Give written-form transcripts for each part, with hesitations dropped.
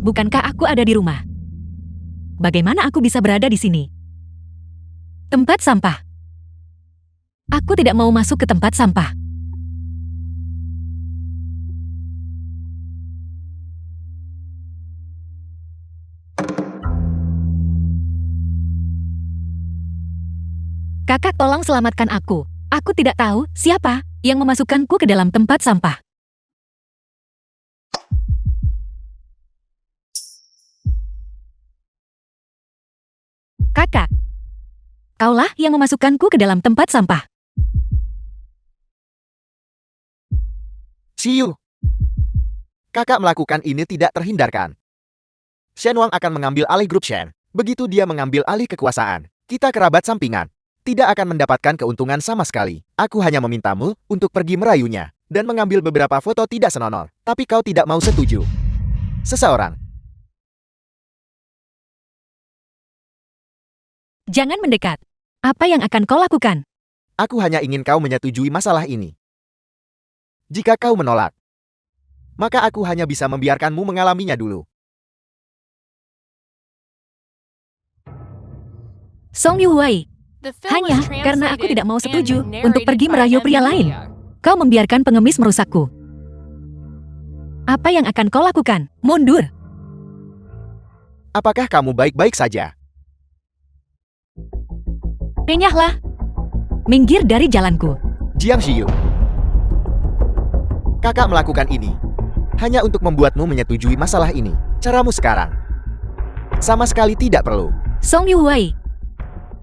Bukankah aku ada di rumah? Bagaimana aku bisa berada di sini? Tempat sampah. Aku tidak mau masuk ke tempat sampah. Kakak, tolong selamatkan aku. Aku tidak tahu siapa yang memasukkanku ke dalam tempat sampah. Kakak, kaulah yang memasukkanku ke dalam tempat sampah. Xiyu. Kakak melakukan ini tidak terhindarkan. Shen Wang akan mengambil alih grup Shen. Begitu dia mengambil alih kekuasaan, kita kerabat sampingan. Tidak akan mendapatkan keuntungan sama sekali. Aku hanya memintamu untuk pergi merayunya dan mengambil beberapa foto tidak senonoh. Tapi kau tidak mau setuju. Seseorang. Jangan mendekat. Apa yang akan kau lakukan? Aku hanya ingin kau menyetujui masalah ini. Jika kau menolak, maka aku hanya bisa membiarkanmu mengalaminya dulu. Song Yuwei, hanya karena aku tidak mau setuju untuk pergi merayu pria lain. Kau membiarkan pengemis merusakku. Apa yang akan kau lakukan? Mundur. Apakah kamu baik-baik saja? Enyahlah. Minggir dari jalanku. Jiang Xiyu. Kakak melakukan ini hanya untuk membuatmu menyetujui masalah ini. Caramu sekarang sama sekali tidak perlu. Song Yuwei,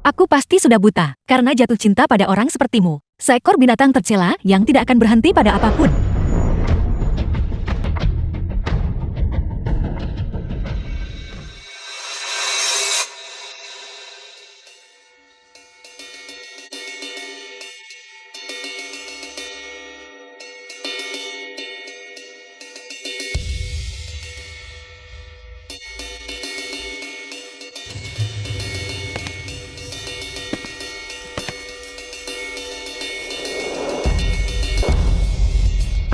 aku pasti sudah buta karena jatuh cinta pada orang sepertimu. Seekor binatang tercela yang tidak akan berhenti pada apapun.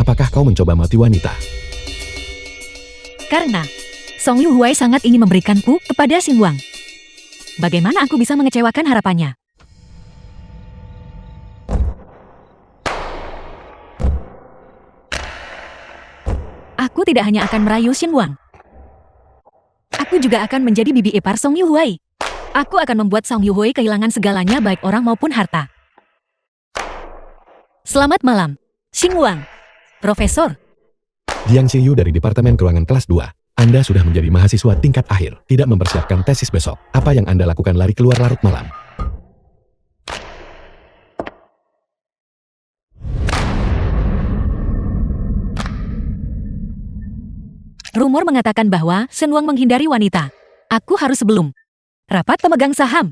Apakah kau mencoba mati wanita? Karena Song Yuwei sangat ingin memberikanku kepada Xin Wang. Bagaimana aku bisa mengecewakan harapannya? Aku tidak hanya akan merayu Xin Wang. Aku juga akan menjadi bibi ipar Song Yuwei. Aku akan membuat Song Yuwei kehilangan segalanya baik orang maupun harta. Selamat malam, Xin Wang. Profesor. Jiang Xiyu dari Departemen Keuangan kelas 2. Anda sudah menjadi mahasiswa tingkat akhir, tidak mempersiapkan tesis besok. Apa yang Anda lakukan lari keluar larut malam? Rumor mengatakan bahwa Shen Wang menghindari wanita. Aku harus sebelum rapat pemegang saham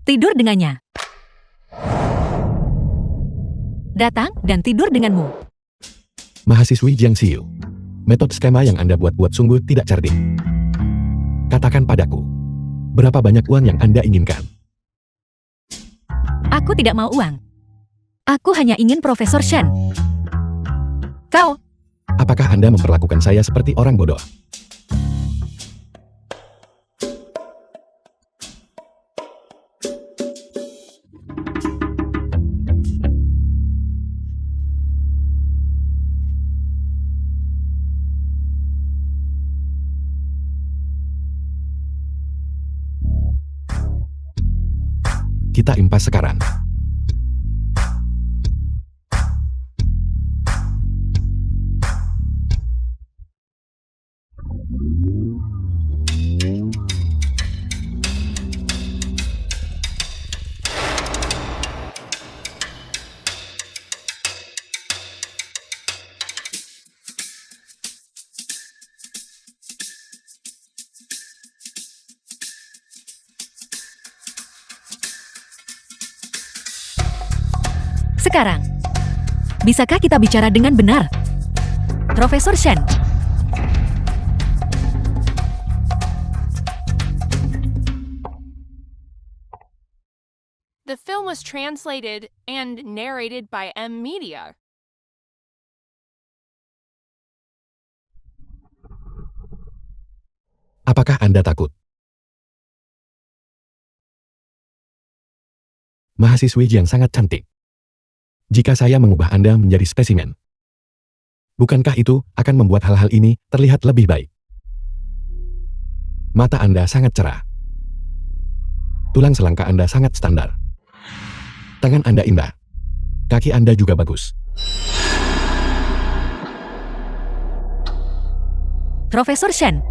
tidur dengannya. Datang dan tidur denganmu. Mahasiswi Jiang Xiyu. Metode skema yang Anda buat-buat sungguh tidak cerdik. Katakan padaku, berapa banyak uang yang Anda inginkan? Aku tidak mau uang. Aku hanya ingin Profesor Shen. Kau, Apakah Anda memperlakukan saya seperti orang bodoh? Kita impas sekarang. sekarang. Bisakah kita bicara dengan benar? Profesor Shen. The film was translated and narrated by M Media. Apakah Anda takut? Mahasiswi yang sangat cantik. Jika saya mengubah Anda menjadi spesimen, bukankah itu akan membuat hal-hal ini terlihat lebih baik? Mata Anda sangat cerah. Tulang selangka Anda sangat standar. Tangan Anda indah. Kaki Anda juga bagus. Profesor Shen,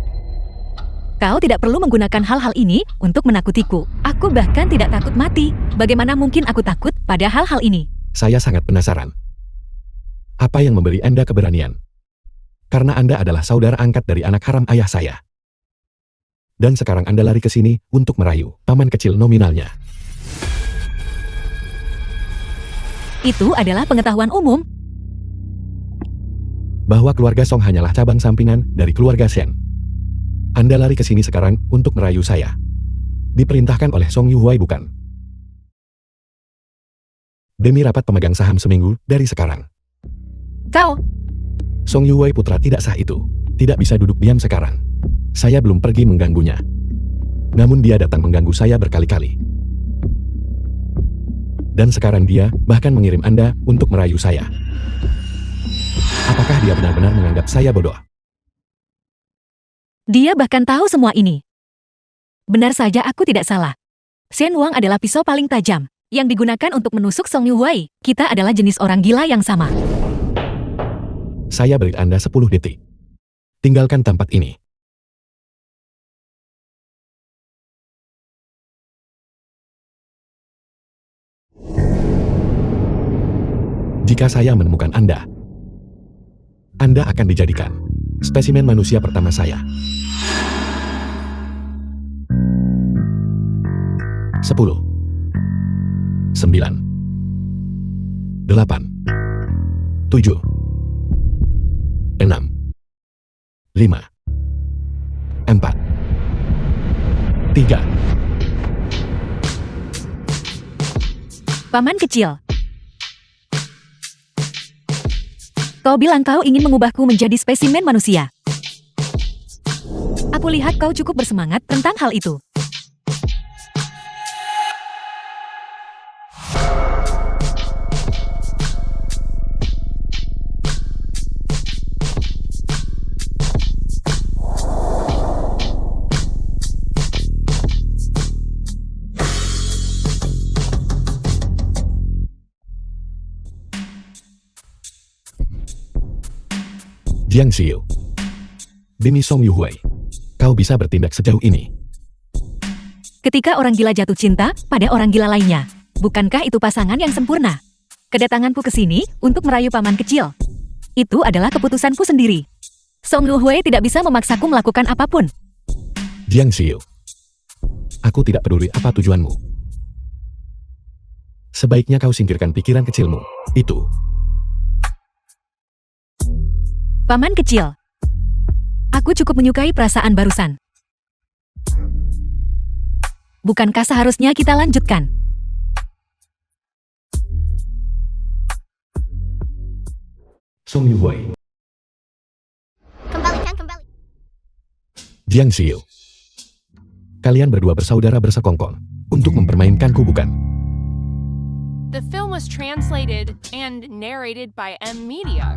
kau tidak perlu menggunakan hal-hal ini untuk menakutiku. Aku bahkan tidak takut mati. Bagaimana mungkin aku takut pada hal-hal ini? Saya sangat penasaran. Apa yang memberi Anda keberanian? Karena Anda adalah saudara angkat dari anak haram ayah saya. Dan sekarang Anda lari ke sini untuk merayu paman kecil nominalnya. Itu adalah pengetahuan umum. Bahwa keluarga Song hanyalah cabang sampingan dari keluarga Shen. Anda lari ke sini sekarang untuk merayu saya. Diperintahkan oleh Song Yuhuai bukan? Demi rapat pemegang saham seminggu dari sekarang. Kau, Song Yuhuai putra tidak sah itu tidak bisa duduk diam sekarang. Saya belum pergi mengganggunya. Namun dia datang mengganggu saya berkali-kali. Dan sekarang dia bahkan mengirim Anda untuk merayu saya. Apakah dia benar-benar menganggap saya bodoh? dia bahkan tahu semua ini. Benar saja aku tidak salah. Shen Wang adalah pisau paling tajam yang digunakan untuk menusuk Song Yuhuai. Kita adalah jenis orang gila yang sama. Saya beri Anda 10 detik. Tinggalkan tempat ini. Jika saya menemukan Anda akan dijadikan spesimen manusia pertama saya. 10, 9, 8, 7, 6, 5, 4, 3. Paman kecil. Kau bilang kau ingin mengubahku menjadi spesimen manusia. Aku lihat kau cukup bersemangat tentang hal itu. Jiang Xiu. Demi Song Yuhuai, kau bisa bertindak sejauh ini. Ketika orang gila jatuh cinta pada orang gila lainnya, bukankah itu pasangan yang sempurna? Kedatanganku ke sini untuk merayu paman kecil. Itu adalah keputusanku sendiri. Song Yuhuai tidak bisa memaksaku melakukan apapun. Jiang Xiu, aku tidak peduli apa tujuanmu. Sebaiknya kau singkirkan pikiran kecilmu. Itu. Paman kecil. Aku cukup menyukai perasaan barusan. Bukankah seharusnya kita lanjutkan? Song Yuhuai. Kembalikan kembali. Jiang Xiu. Kalian berdua bersaudara bersekongkol untuk mempermainkanku bukan? The film was translated and narrated by M Media.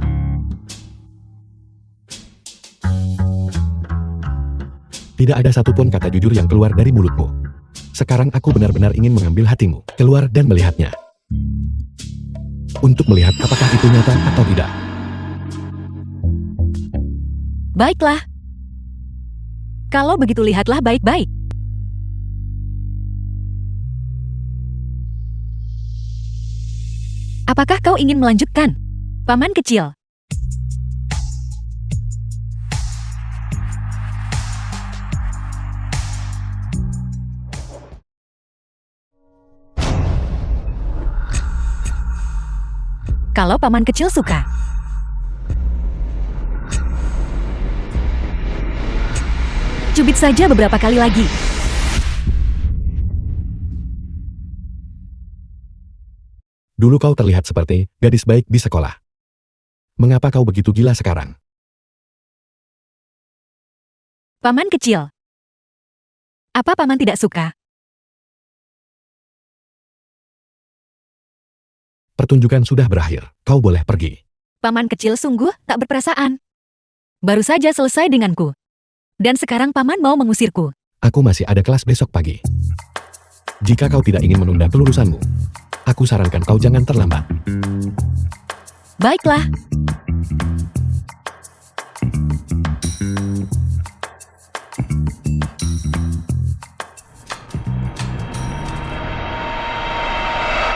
Tidak ada satupun kata jujur yang keluar dari mulutmu. Sekarang aku benar-benar ingin mengambil hatimu, keluar dan melihatnya. Untuk melihat apakah itu nyata atau tidak. Baiklah. Kalau begitu lihatlah baik-baik. Apakah kau ingin melanjutkan, paman kecil? Kalau paman kecil suka. Cubit saja beberapa kali lagi. Dulu kau terlihat seperti gadis baik di sekolah. Mengapa kau begitu gila sekarang? Paman kecil, Apa paman tidak suka? Pertunjukan sudah berakhir, kau boleh pergi. Paman kecil sungguh tak berperasaan. Baru saja selesai denganku. Dan sekarang paman mau mengusirku. Aku masih ada kelas besok pagi. Jika kau tidak ingin menunda kelurusanmu, aku sarankan kau jangan terlambat. Baiklah.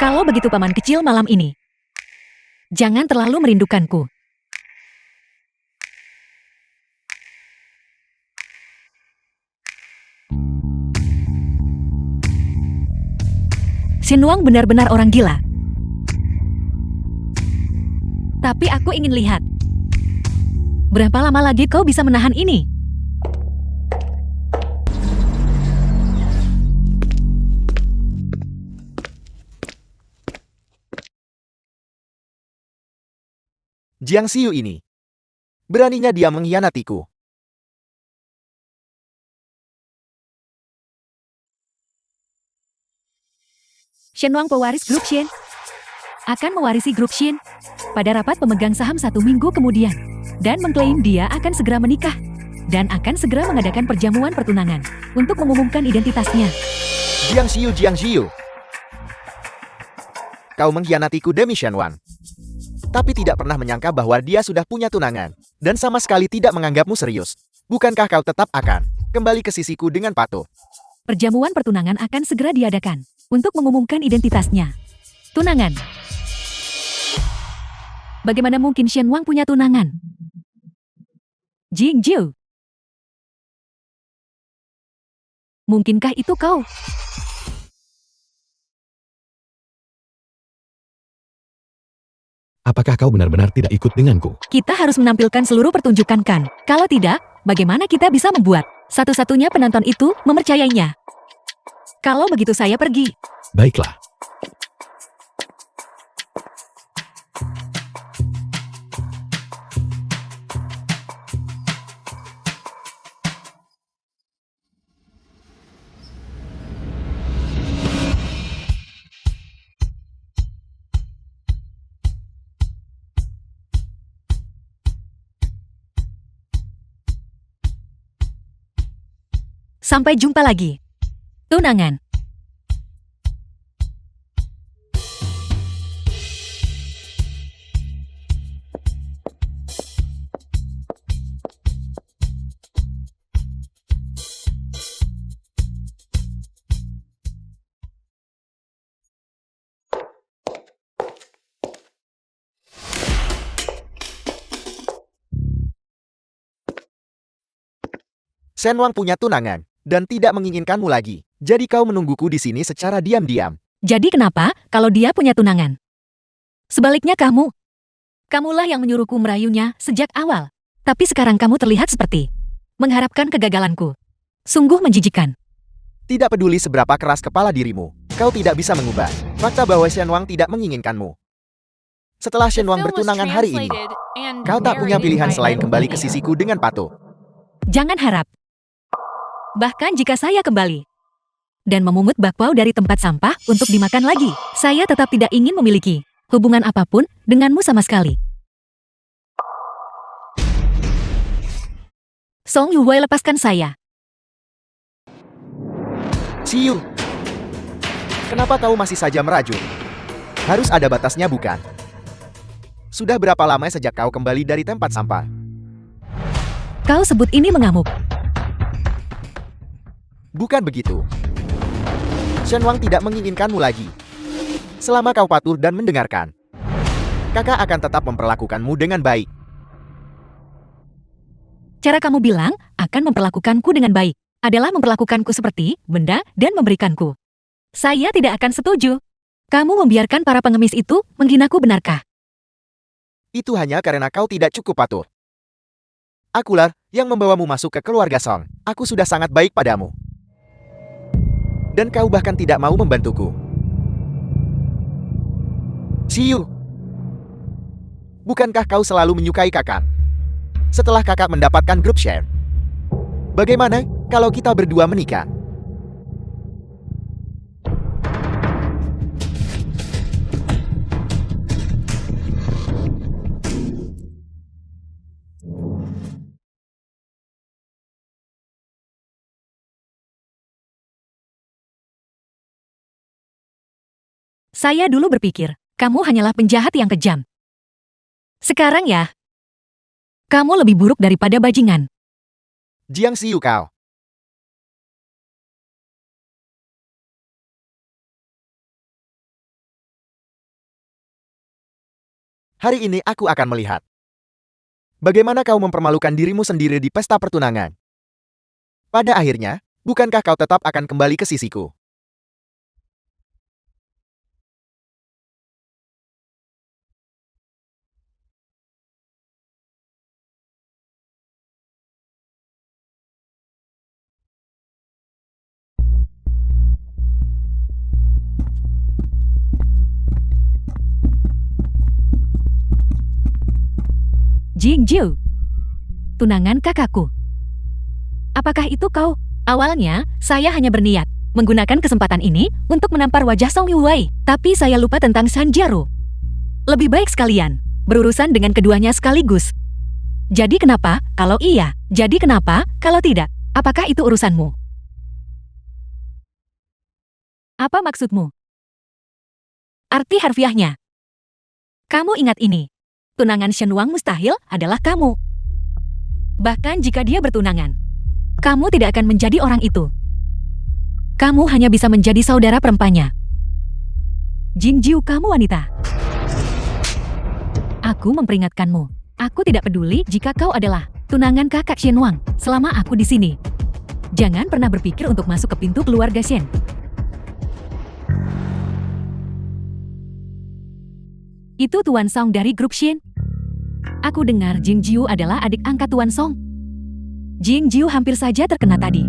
Kalau begitu paman kecil malam ini, jangan terlalu merindukanku. Shenwang benar-benar orang gila. Tapi aku ingin lihat. Berapa lama lagi kau bisa menahan ini? Jiang Xiu ini. Beraninya dia mengkhianatiku. Shenwang pewaris grup Shen akan mewarisi grup Shen pada rapat pemegang saham 1 minggu kemudian dan mengklaim dia akan segera menikah dan akan segera mengadakan perjamuan pertunangan untuk mengumumkan identitasnya. Jiang Xiu. Kau mengkhianatiku demi Shenwang. Tapi tidak pernah menyangka bahwa dia sudah punya tunangan, dan sama sekali tidak menganggapmu serius. Bukankah kau tetap akan kembali ke sisiku dengan patuh? Perjamuan pertunangan akan segera diadakan untuk mengumumkan identitasnya. Tunangan. Bagaimana mungkin Shenwang punya tunangan? Jingjiu. Mungkinkah itu kau? Apakah kau benar-benar tidak ikut denganku? Kita harus menampilkan seluruh pertunjukan kan. Kalau tidak, bagaimana kita bisa membuat satu-satunya penonton itu mempercayainya? Kalau begitu saya pergi. Baiklah. Sampai jumpa lagi. Tunangan. Shenwang punya tunangan dan tidak menginginkanmu lagi. Jadi kau menungguku di sini secara diam-diam. Jadi kenapa kalau dia punya tunangan? Sebaliknya kamu. Kamulah yang menyuruhku merayunya sejak awal. Tapi sekarang kamu terlihat seperti mengharapkan kegagalanku. Sungguh menjijikan. Tidak peduli seberapa keras kepala dirimu, kau tidak bisa mengubah fakta bahwa Shenwang tidak menginginkanmu. Setelah Shenwang bertunangan hari ini, kau tak punya pilihan selain kembali ke sisiku dengan patuh. Jangan harap. Bahkan jika saya kembali dan memungut bakpao dari tempat sampah untuk dimakan lagi, saya tetap tidak ingin memiliki hubungan apapun denganmu sama sekali. Song Yuwei, lepaskan saya. Xiu, kenapa kau masih saja merajut? Harus ada batasnya bukan? Sudah berapa lama sejak kau kembali dari tempat sampah? Kau sebut ini mengamuk. Bukan begitu. Shenwang tidak menginginkanmu lagi. Selama kau patuh dan mendengarkan, kakak akan tetap memperlakukanmu dengan baik. Cara kamu bilang akan memperlakukanku dengan baik adalah memperlakukanku seperti benda dan memberikanku. Saya tidak akan setuju. Kamu membiarkan para pengemis itu menghinaku, benarkah? Itu hanya karena kau tidak cukup patuh. Akulah yang membawamu masuk ke keluarga Song. Aku sudah sangat baik padamu. Dan kau bahkan tidak mau membantuku. Xiu, bukankah kau selalu menyukai kakak? Setelah kakak mendapatkan grup share, bagaimana kalau kita berdua menikah? Saya dulu berpikir, kamu hanyalah penjahat yang kejam. Sekarang ya, kamu lebih buruk daripada bajingan. Jiang Xiu kau. Hari ini aku akan melihat bagaimana kau mempermalukan dirimu sendiri di pesta pertunangan. Pada akhirnya, bukankah kau tetap akan kembali ke sisiku? Jingju, tunangan kakakku. Apakah itu kau? Awalnya, saya hanya berniat menggunakan kesempatan ini untuk menampar wajah Song Yuwei, tapi saya lupa tentang Sanjaro. Lebih baik sekalian berurusan dengan keduanya sekaligus. Jadi kenapa kalau iya? Jadi kenapa kalau tidak? Apakah itu urusanmu? Apa maksudmu? Arti harfiahnya. Kamu ingat ini. Tunangan Shen Wang mustahil adalah kamu. Bahkan jika dia bertunangan, kamu tidak akan menjadi orang itu. Kamu hanya bisa menjadi saudara perempuannya. Jingju, kamu wanita. Aku memperingatkanmu. Aku tidak peduli jika kau adalah tunangan kakak Shen Wang selama aku di sini. Jangan pernah berpikir untuk masuk ke pintu keluarga Shen. Itu Tuan Song dari grup Shin. Aku dengar Jingjiu adalah adik angkat Tuan Song. Jingjiu hampir saja terkena tadi.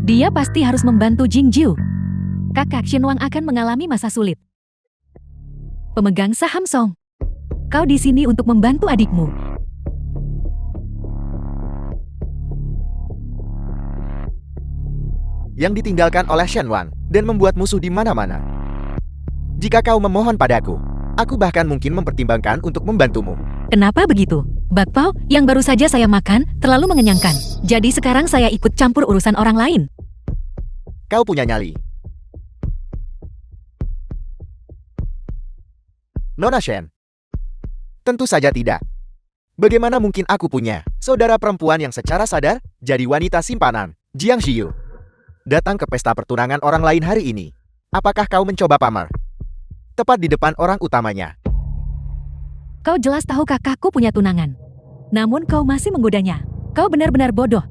Dia pasti harus membantu Jingjiu. Kakak Shin Wang akan mengalami masa sulit. Pemegang saham Song, kau di sini untuk membantu adikmu. Yang ditinggalkan oleh Shen Wang dan membuat musuh di mana-mana. Jika kau memohon padaku, aku bahkan mungkin mempertimbangkan untuk membantumu. Kenapa begitu? Bakpao yang baru saja saya makan terlalu mengenyangkan. Jadi sekarang saya ikut campur urusan orang lain. Kau punya nyali. Nona Shen. Tentu saja tidak. Bagaimana mungkin aku punya saudara perempuan yang secara sadar jadi wanita simpanan, Jiang Xiu. Datang ke pesta pertunangan orang lain hari ini. Apakah kau mencoba pamer? Tepat di depan orang utamanya. Kau jelas tahu kakakku punya tunangan. Namun kau masih menggodanya. Kau benar-benar bodoh.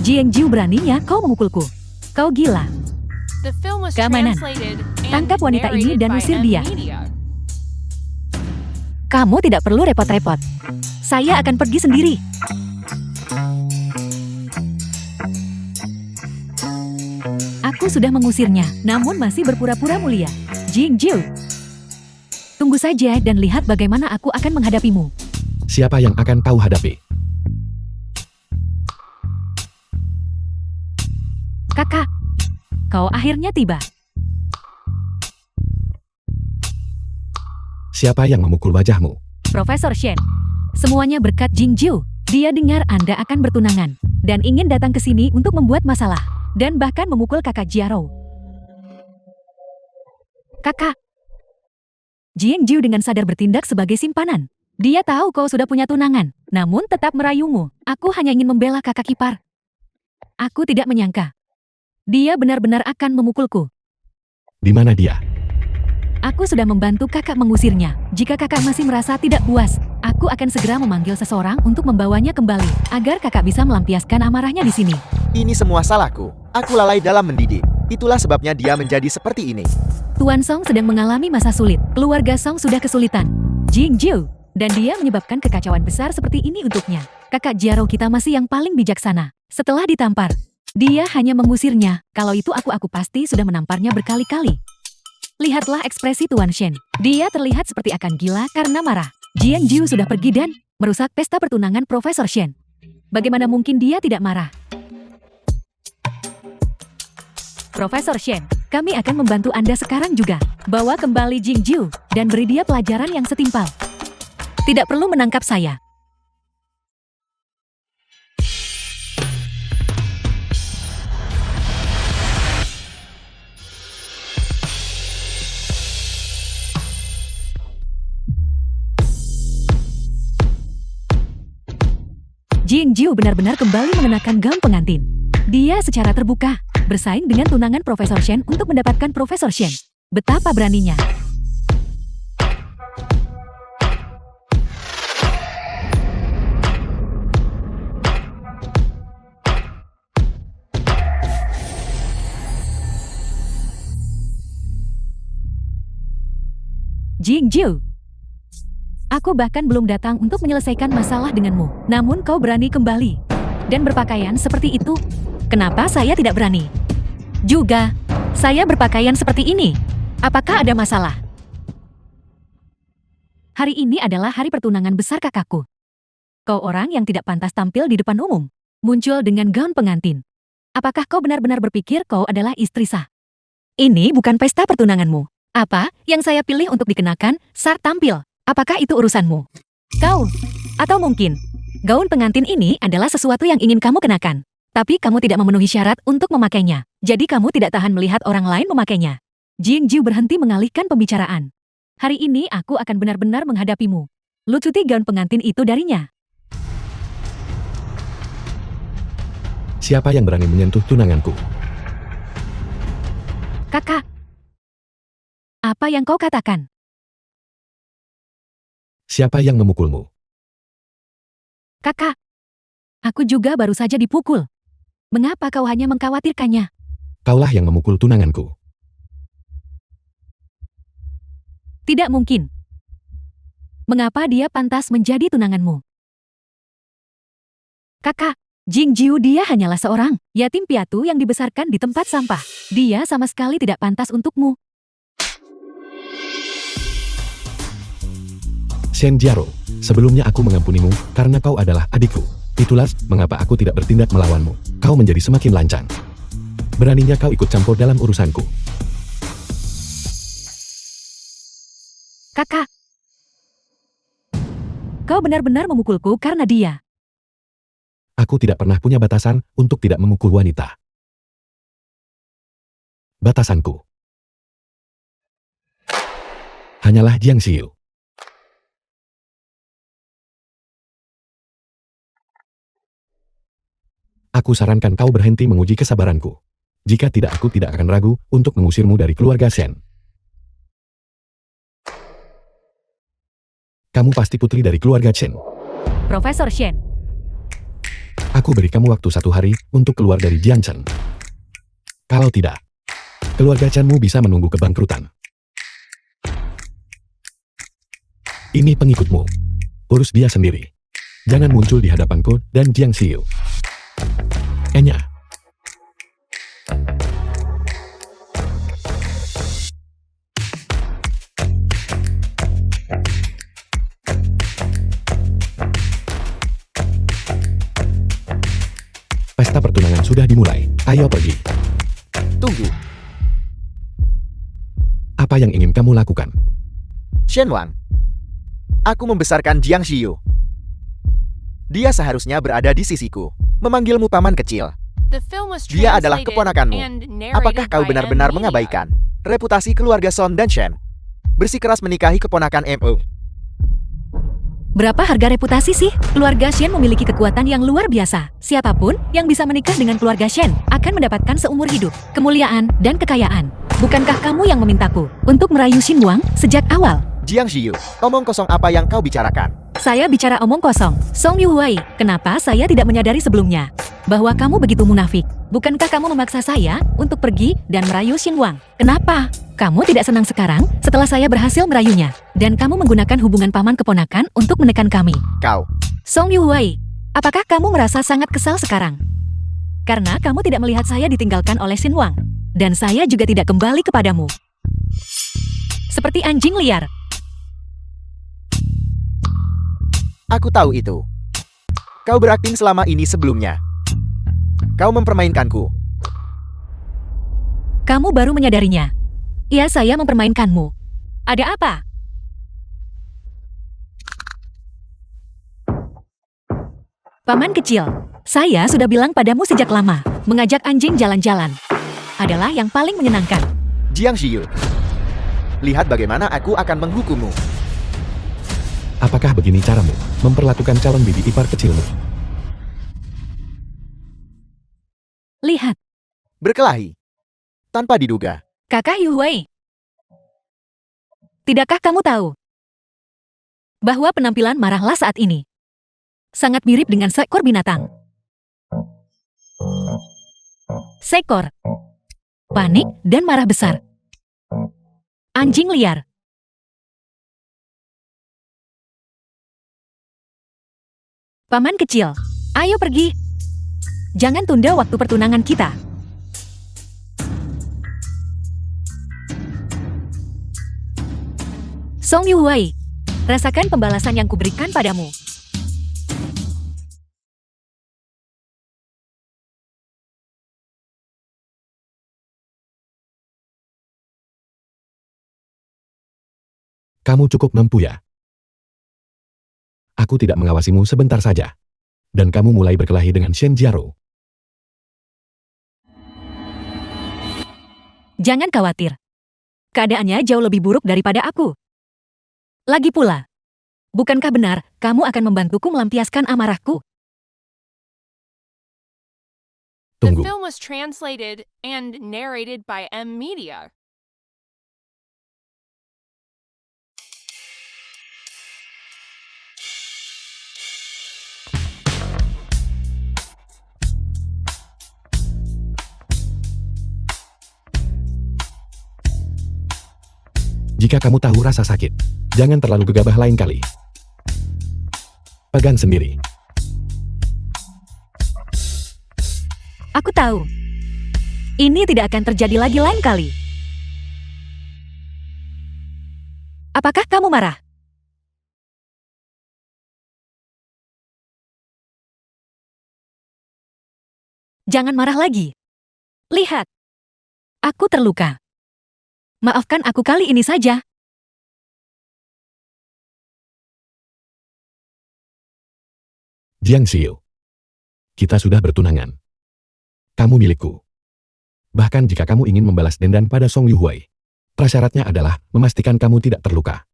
Jiangjiu, beraninya kau memukulku. Kau gila. The film was Keamanan. translated and Tangkap wanita ini narrated dan by usir M dia. Media. Kamu tidak perlu repot-repot. Saya akan pergi sendiri. Aku sudah mengusirnya, namun masih berpura-pura mulia. Jingjiu, tunggu saja dan lihat bagaimana aku akan menghadapimu. Siapa yang akan kau hadapi? Kakak, kau akhirnya tiba. Siapa yang memukul wajahmu? Profesor Shen, semuanya berkat Jingjiu. Dia dengar Anda akan bertunangan dan ingin datang ke sini untuk membuat masalah dan bahkan memukul kakak Jiaro. Kakak, Jingjiu dengan sadar bertindak sebagai simpanan. Dia tahu kau sudah punya tunangan, namun tetap merayumu. Aku hanya ingin membela kakak ipar. Aku tidak menyangka. Dia benar-benar akan memukulku. Di mana dia? Aku sudah membantu kakak mengusirnya. Jika kakak masih merasa tidak puas, aku akan segera memanggil seseorang untuk membawanya kembali, agar kakak bisa melampiaskan amarahnya di sini. Ini semua salahku. Aku lalai dalam mendidik. Itulah sebabnya dia menjadi seperti ini. Tuan Song sedang mengalami masa sulit. Keluarga Song sudah kesulitan. Jingjiu, dan dia menyebabkan kekacauan besar seperti ini untuknya. Kakak Jiaro kita masih yang paling bijaksana. Setelah ditampar, dia hanya mengusirnya. Kalau itu aku pasti sudah menamparnya berkali-kali. Lihatlah ekspresi Tuan Shen. Dia terlihat seperti akan gila karena marah. Jiangjiu sudah pergi dan merusak pesta pertunangan Profesor Shen. Bagaimana mungkin dia tidak marah? Profesor Shen, kami akan membantu Anda sekarang juga. Bawa kembali Jingjiu dan beri dia pelajaran yang setimpal. Tidak perlu menangkap saya. Jingjiu benar-benar kembali mengenakan gaun pengantin. Dia secara terbuka bersaing dengan tunangan Profesor Shen untuk mendapatkan Profesor Shen. Betapa beraninya. Jingjiu, aku bahkan belum datang untuk menyelesaikan masalah denganmu. Namun kau berani kembali dan berpakaian seperti itu. Kenapa saya tidak berani? Juga, saya berpakaian seperti ini. Apakah ada masalah? Hari ini adalah hari pertunangan besar kakakku. Kau orang yang tidak pantas tampil di depan umum, muncul dengan gaun pengantin. Apakah kau benar-benar berpikir kau adalah istri sah? Ini bukan pesta pertunanganmu. Apa yang saya pilih untuk dikenakan saat tampil? Apakah itu urusanmu? Kau, atau mungkin, gaun pengantin ini adalah sesuatu yang ingin kamu kenakan. Tapi kamu tidak memenuhi syarat untuk memakainya. Jadi kamu tidak tahan melihat orang lain memakainya. Jingjiu berhenti mengalihkan pembicaraan. Hari ini aku akan benar-benar menghadapimu. Lucuti gaun pengantin itu darinya. Siapa yang berani menyentuh tunanganku? Kakak, apa yang kau katakan? Siapa yang memukulmu? Kakak, aku juga baru saja dipukul. Mengapa kau hanya mengkhawatirkannya? Kaulah yang memukul tunanganku. Tidak mungkin. Mengapa dia pantas menjadi tunanganmu? Kakak, Jingjiu dia hanyalah seorang yatim piatu yang dibesarkan di tempat sampah. Dia sama sekali tidak pantas untukmu. Shen Jiaro, sebelumnya aku mengampunimu karena kau adalah adikku. Itulah mengapa aku tidak bertindak melawanmu. Kau menjadi semakin lancang. Beraninya kau ikut campur dalam urusanku. Kakak, kau benar-benar memukulku karena dia. Aku tidak pernah punya batasan untuk tidak memukul wanita. Batasanku hanyalah Jiang Xiu. Aku sarankan kau berhenti menguji kesabaranku. Jika tidak, aku tidak akan ragu untuk mengusirmu dari keluarga Shen. Kamu pasti putri dari keluarga Chen. Profesor Shen, Aku beri kamu waktu 1 hari untuk keluar dari Jiangchen. Kalau tidak, keluarga Chenmu bisa menunggu kebangkrutan. Ini pengikutmu. Urus dia sendiri. Jangan muncul di hadapanku dan Jiang Xiu. Enya. Pesta pertunangan sudah dimulai. Ayo pergi. Tunggu, Apa yang ingin kamu lakukan? Shen Wang. Aku membesarkan Jiang Xiu. Dia seharusnya berada di sisiku. Memanggilmu paman kecil. The film was Dia adalah translated keponakanmu. and narrated Apakah kau by benar-benar M. Media. mengabaikan reputasi keluarga Son dan Shen? Bersikeras menikahi keponakan MO. berapa harga reputasi sih? Keluarga Shen memiliki kekuatan yang luar biasa. Siapapun yang bisa menikah dengan keluarga Shen akan mendapatkan seumur hidup, kemuliaan, dan kekayaan. Bukankah kamu yang memintaku untuk merayu Xin Wang sejak awal? Jiang Xiu, omong kosong apa yang kau bicarakan? Saya bicara omong kosong. Song Yuhuai, kenapa saya tidak menyadari sebelumnya bahwa kamu begitu munafik? Bukankah kamu memaksa saya untuk pergi dan merayu Xin Wang? Kenapa? Kamu tidak senang sekarang setelah saya berhasil merayunya? Dan kamu menggunakan hubungan paman keponakan untuk menekan kami. Kau, Song Yuhuai, apakah kamu merasa sangat kesal sekarang? Karena kamu tidak melihat saya ditinggalkan oleh Xin Wang. Dan saya juga tidak kembali kepadamu. Seperti anjing liar. aku tahu itu. Kau berakting selama ini sebelumnya. Kau mempermainkanku. Kamu baru menyadarinya. Ya, saya mempermainkanmu. Ada apa? Paman kecil, saya sudah bilang padamu sejak lama, mengajak anjing jalan-jalan adalah yang paling menyenangkan. Jiang Xiu, lihat bagaimana aku akan menghukummu. Apakah begini caramu memperlakukan calon bibi ipar kecilmu? berkelahi. Tanpa diduga, Kakak Yuhui. Tidakkah kamu tahu bahwa penampilan marahlah saat ini sangat mirip dengan seekor binatang? Seekor panik dan marah besar. Anjing liar. Paman kecil, ayo pergi. Jangan tunda waktu pertunangan kita. Song Yuhui, rasakan pembalasan yang kuberikan padamu. Kamu cukup mampu ya? Aku tidak mengawasimu sebentar saja. Dan kamu mulai berkelahi dengan Shen Jiaro. Jangan khawatir. Keadaannya jauh lebih buruk daripada aku. Lagi pula, bukankah benar kamu akan membantuku melampiaskan amarahku? The Tunggu. film was translated and narrated by M Media. Jika kamu tahu rasa sakit, jangan terlalu gegabah lain kali. Pegang sendiri. Aku tahu. Ini tidak akan terjadi lagi lain kali. Apakah kamu marah? Jangan marah lagi. Lihat. Aku terluka. Maafkan aku kali ini saja. Jiang Xiu. Kita sudah bertunangan. Kamu milikku. Bahkan jika kamu ingin membalas dendam pada Song Yuhui, prasyaratnya adalah memastikan kamu tidak terluka.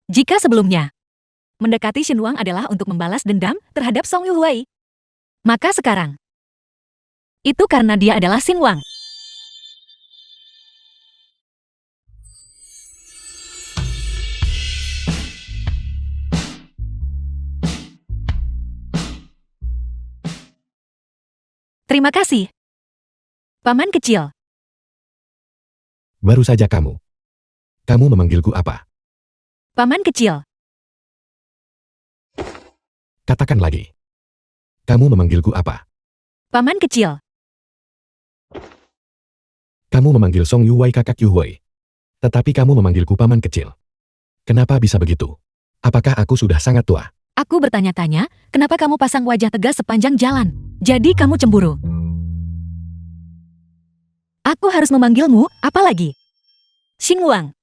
Jika sebelumnya, mendekati Xinwang adalah untuk membalas dendam terhadap Song Yuhui, maka sekarang, itu karena dia adalah Xinwang. Terima kasih, Paman kecil. Baru saja kamu. Kamu memanggilku apa? Paman kecil. Katakan lagi. Kamu memanggilku apa? Paman kecil. Kamu memanggil Song Yuhui kakak Yuhui. Tetapi kamu memanggilku paman kecil. Kenapa bisa begitu? Apakah aku sudah sangat tua? Aku bertanya-tanya, kenapa kamu pasang wajah tegas sepanjang jalan? Jadi kamu cemburu. Aku harus memanggilmu, apa lagi? Xinwang.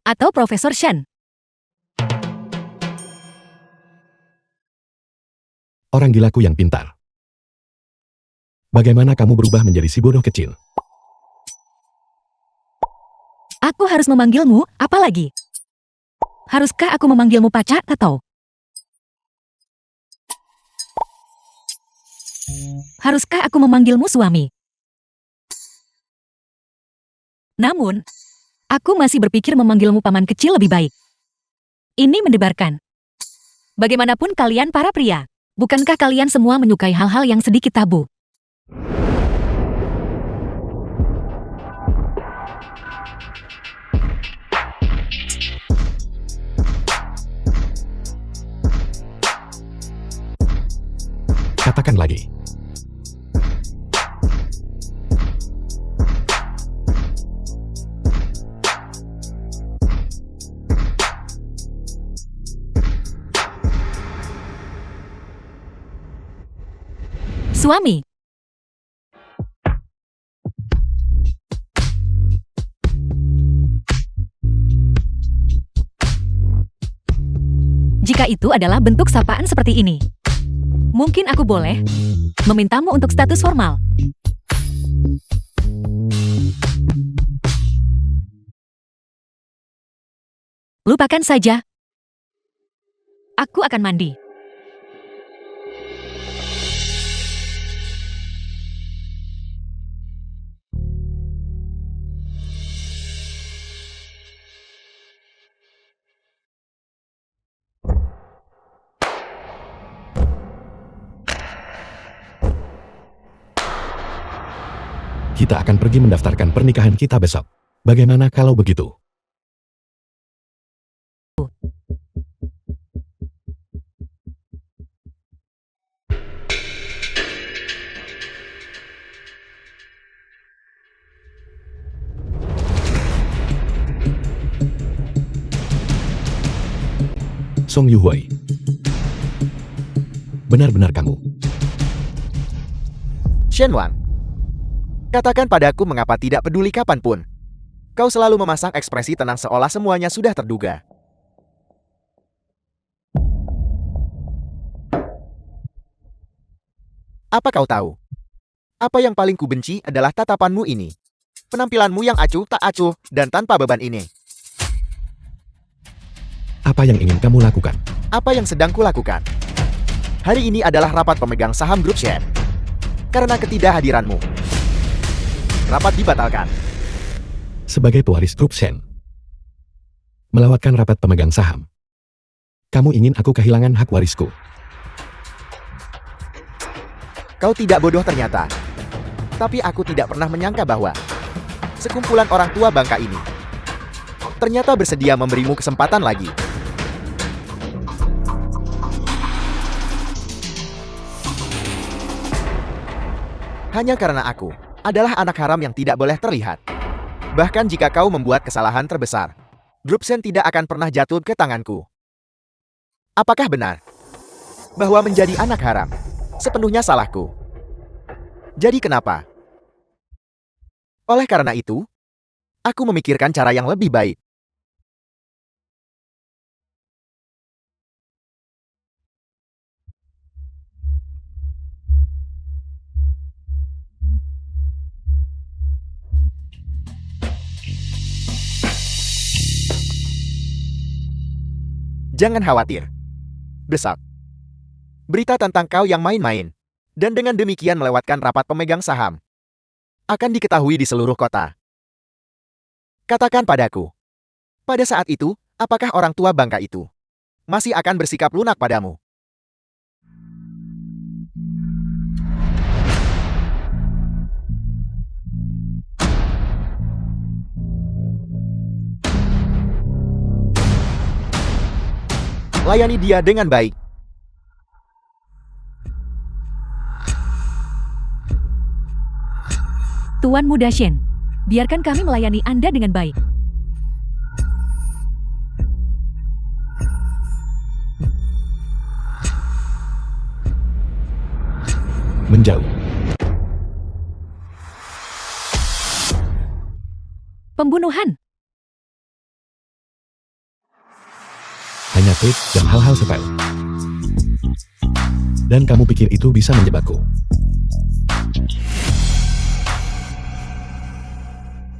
Atau Profesor Shen. Orang gilaku yang pintar. Bagaimana kamu berubah menjadi si bodoh kecil? Aku harus memanggilmu, apa lagi? Haruskah aku memanggilmu pacar atau? Haruskah aku memanggilmu suami? Namun, aku masih berpikir memanggilmu paman kecil lebih baik. Ini mendebarkan. Bagaimanapun kalian para pria, bukankah kalian semua menyukai hal-hal yang sedikit tabu? Katakan lagi. Suami. Jika itu adalah bentuk sapaan seperti ini, mungkin aku boleh memintamu untuk status formal. Lupakan saja. Aku akan mandi. Kita akan pergi mendaftarkan pernikahan kita besok. Bagaimana kalau begitu? Song Yuhui. Benar-benar kamu. Shen Wang. Katakan padaku mengapa tidak peduli kapanpun. Kau selalu memasang ekspresi tenang seolah semuanya sudah terduga. Apa kau tahu? Apa yang paling kubenci adalah tatapanmu ini. Penampilanmu yang acuh tak acuh dan tanpa beban ini. Apa yang ingin kamu lakukan? Apa yang sedang kulakukan? Hari ini adalah rapat pemegang saham grup Shen. Karena ketidakhadiranmu, rapat dibatalkan. Sebagai pewaris grup Shen, melewatkan rapat pemegang saham. Kamu ingin aku kehilangan hak warisku. Kau tidak bodoh ternyata. Tapi aku tidak pernah menyangka bahwa sekumpulan orang tua bangka ini ternyata bersedia memberimu kesempatan lagi. Hanya karena aku adalah anak haram yang tidak boleh terlihat. Bahkan jika kau membuat kesalahan terbesar, grup Shen tidak akan pernah jatuh ke tanganku. Apakah benar bahwa menjadi anak haram sepenuhnya salahku? Jadi kenapa? Oleh karena itu, aku memikirkan cara yang lebih baik. Jangan khawatir. Besok, berita tentang kau yang main-main, dan dengan demikian melewatkan rapat pemegang saham, akan diketahui di seluruh kota. Katakan padaku, pada saat itu, apakah orang tua bangka itu masih akan bersikap lunak padamu? Layani dia dengan baik. Tuan Muda Shen, biarkan kami melayani Anda dengan baik. Menjauh. Pembunuhan. Hanya trik dan hal-hal sepele. Dan kamu pikir itu bisa menjebakku?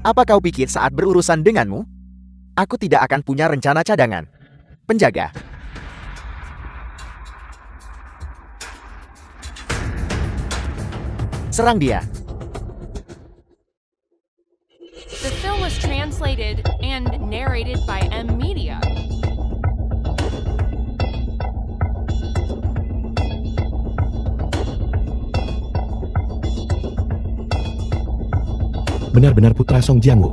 Apa kau pikir saat berurusan denganmu, aku tidak akan punya rencana cadangan? Penjaga. Serang dia. The film was translated and narrated by M Media. Benar-benar putra Song Jiangwu.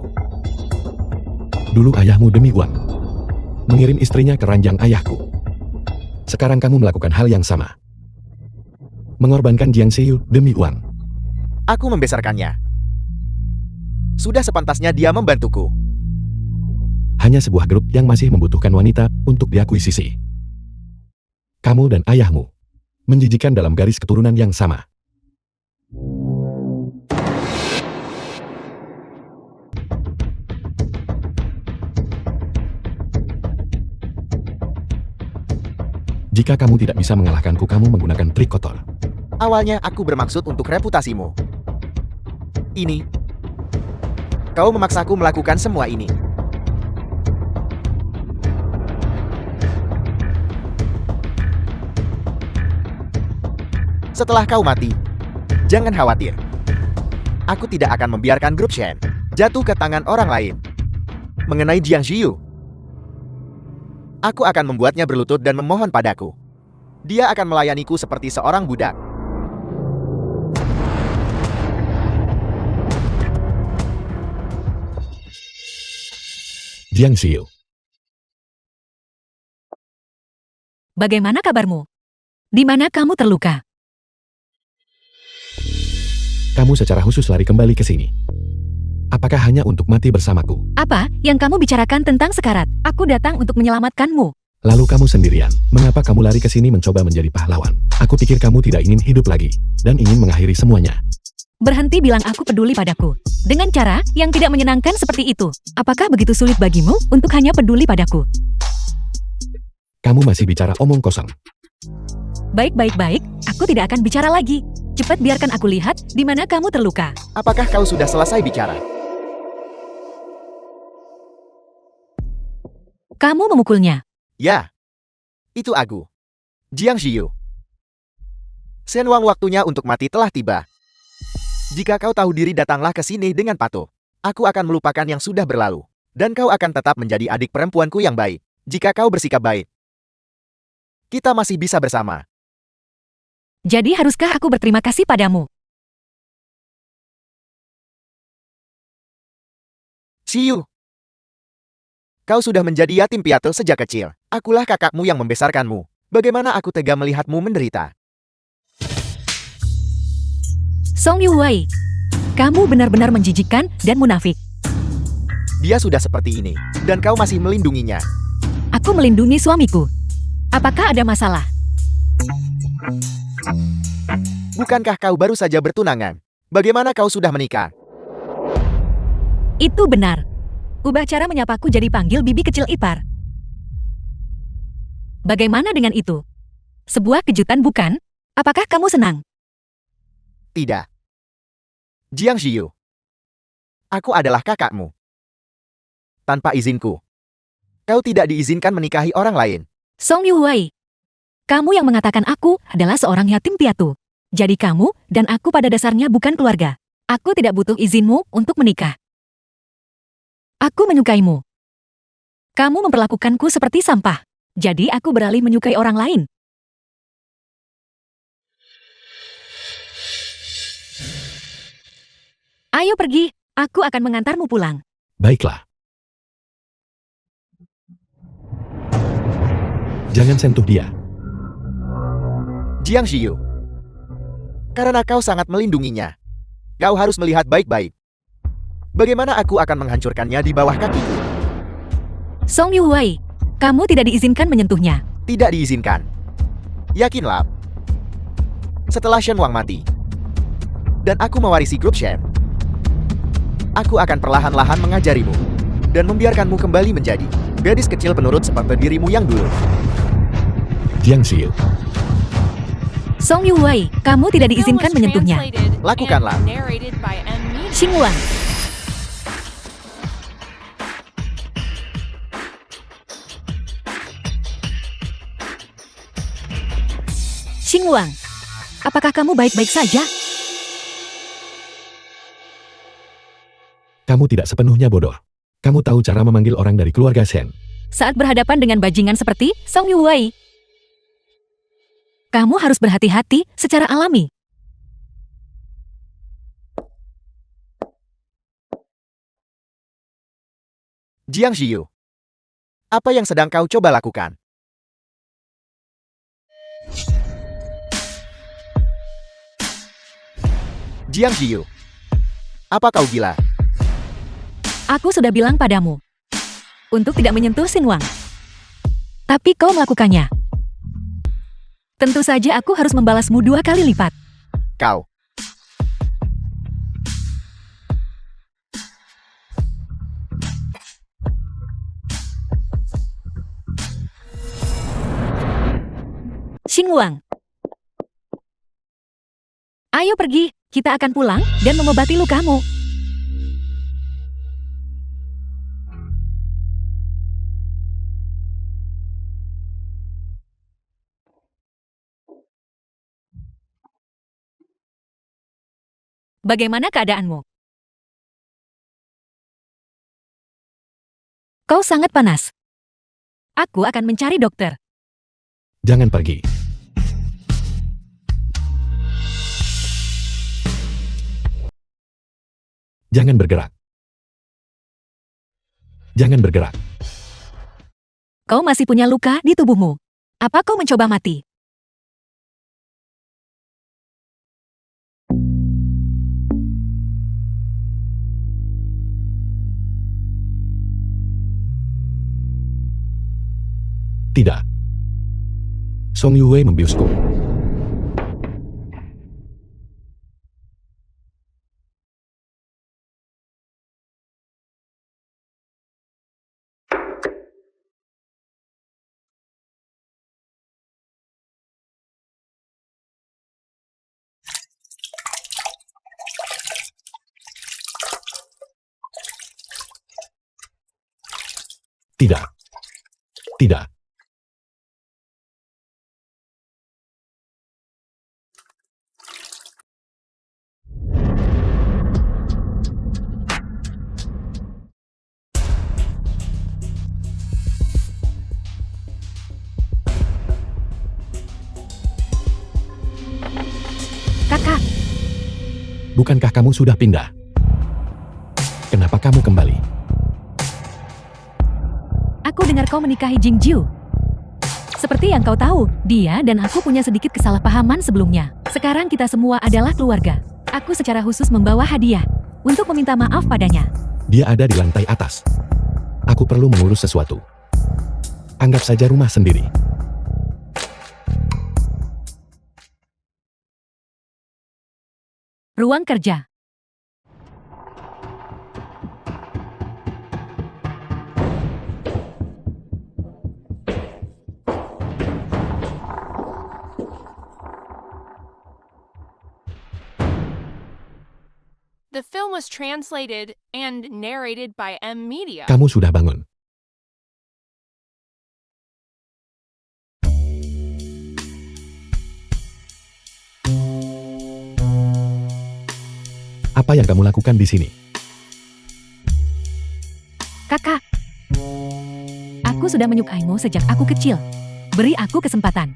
Dulu ayahmu demi uang mengirim istrinya ke ranjang ayahku. Sekarang kamu melakukan hal yang sama. Mengorbankan Jiang Xiu demi uang. Aku membesarkannya. Sudah sepantasnya dia membantuku. Hanya sebuah grup yang masih membutuhkan wanita untuk diakuisisi. Kamu dan ayahmu menjijikan dalam garis keturunan yang sama. Jika kamu tidak bisa mengalahkanku, kamu menggunakan trik kotor. Awalnya aku bermaksud untuk reputasimu. Ini. Kau memaksaku melakukan semua ini. Setelah kau mati, jangan khawatir. Aku tidak akan membiarkan grup Shen jatuh ke tangan orang lain. Mengenai Jiang Xiu, aku akan membuatnya berlutut dan memohon padaku. Dia akan melayaniku seperti seorang budak. Jiang Xiu. Bagaimana kabarmu? Di mana kamu terluka? Kamu secara khusus lari kembali ke sini. Apakah hanya untuk mati bersamaku? Apa yang kamu bicarakan tentang sekarat? Aku datang untuk menyelamatkanmu. Lalu kamu sendirian, mengapa kamu lari ke sini mencoba menjadi pahlawan? Aku pikir kamu tidak ingin hidup lagi, dan ingin mengakhiri semuanya. Berhenti bilang aku peduli padaku. Dengan cara yang tidak menyenangkan seperti itu. Apakah begitu sulit bagimu untuk hanya peduli padaku? Kamu masih bicara omong kosong. Baik, aku tidak akan bicara lagi. Cepat biarkan aku lihat di mana kamu terluka. Apakah kau sudah selesai bicara? Kamu memukulnya. Ya. Itu aku. Jiang Xiu. Shen Wang, waktunya untuk mati telah tiba. Jika kau tahu diri, datanglah ke sini dengan patuh. Aku akan melupakan yang sudah berlalu. Dan kau akan tetap menjadi adik perempuanku yang baik. Jika kau bersikap baik, kita masih bisa bersama. Jadi haruskah aku berterima kasih padamu? Xiu. Kau sudah menjadi yatim piatu sejak kecil. Akulah kakakmu yang membesarkanmu. Bagaimana aku tega melihatmu menderita? Song Yuwei, kamu benar-benar menjijikkan dan munafik. Dia sudah seperti ini, dan kau masih melindunginya. Aku melindungi suamiku. Apakah ada masalah? Bukankah kau baru saja bertunangan? Bagaimana kau sudah menikah? Itu benar. Ubah cara menyapaku jadi panggil bibi kecil ipar. Bagaimana dengan itu? Sebuah kejutan bukan? Apakah kamu senang? Tidak. Jiang Xiu. Aku adalah kakakmu. Tanpa izinku. Kau tidak diizinkan menikahi orang lain. Song Yuwei, kamu yang mengatakan aku adalah seorang yatim piatu. Jadi kamu dan aku pada dasarnya bukan keluarga. Aku tidak butuh izinmu untuk menikah. Aku menyukaimu. Kamu memperlakukanku seperti sampah. Jadi aku beralih menyukai orang lain. Ayo pergi, aku akan mengantarmu pulang. Baiklah. Jangan sentuh dia. Jiang Xiu. Karena kau sangat melindunginya. Kau harus melihat baik-baik. Bagaimana aku akan menghancurkannya di bawah kakiku? Song Yuwei, kamu tidak diizinkan menyentuhnya. Tidak diizinkan. Yakinlah. Setelah Shen Wang mati, dan aku mewarisi grup Shen, aku akan perlahan-lahan mengajarimu, dan membiarkanmu kembali menjadi gadis kecil penurut seperti dirimu yang dulu. Jiang Xiu. Song Yuwei, kamu tidak diizinkan menyentuhnya. Lakukanlah. Xingwang, Xingwang, apakah kamu baik-baik saja? Kamu tidak sepenuhnya bodoh. Kamu tahu cara memanggil orang dari keluarga Shen. Saat berhadapan dengan bajingan seperti Song Yuwei, kamu harus berhati-hati secara alami. Jiang Xiu. Apa yang sedang kau coba lakukan? Jiang Xiu. Apa kau gila? Aku sudah bilang padamu untuk tidak menyentuh Xingwang. Tapi kau melakukannya. Tentu saja aku harus membalasmu 2 kali lipat. Kau. Xingwang, ayo pergi, kita akan pulang dan mengobati lukamu. Bagaimana keadaanmu? Kau sangat panas. Aku akan mencari dokter. Jangan pergi. Jangan bergerak. Jangan bergerak. Kau masih punya luka di tubuhmu. Apa kau mencoba mati? Tidak. Song Yue membiusku. Tidak. Tidak. Kakak, Bukankah kamu sudah pindah? Kenapa kamu kembali? aku dengar kau menikahi Jingjiu. Seperti yang kau tahu, dia dan aku punya sedikit kesalahpahaman sebelumnya. Sekarang kita semua adalah keluarga. Aku secara khusus membawa hadiah untuk meminta maaf padanya. Dia ada di lantai atas. Aku perlu mengurus sesuatu. Anggap saja rumah sendiri. Ruang kerja. The film was translated and narrated by M Media. Kamu sudah bangun. Apa yang kamu lakukan di sini? Kakak, aku sudah menyukaimu sejak aku kecil. Beri aku kesempatan.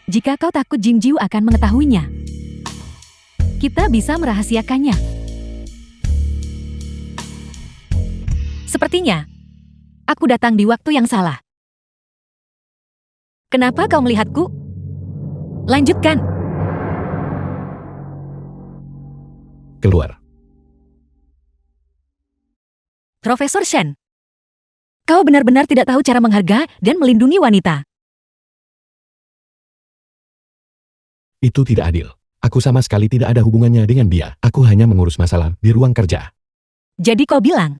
Jika kau takut Jingjiu akan mengetahuinya, kita bisa merahasiakannya. Sepertinya, aku datang di waktu yang salah. Kenapa kau melihatku? Lanjutkan. Keluar. Profesor Shen, kau benar-benar tidak tahu cara menghargai dan melindungi wanita. Itu tidak adil. Aku sama sekali tidak ada hubungannya dengan dia. Aku hanya mengurus masalah di ruang kerja. Jadi kau bilang,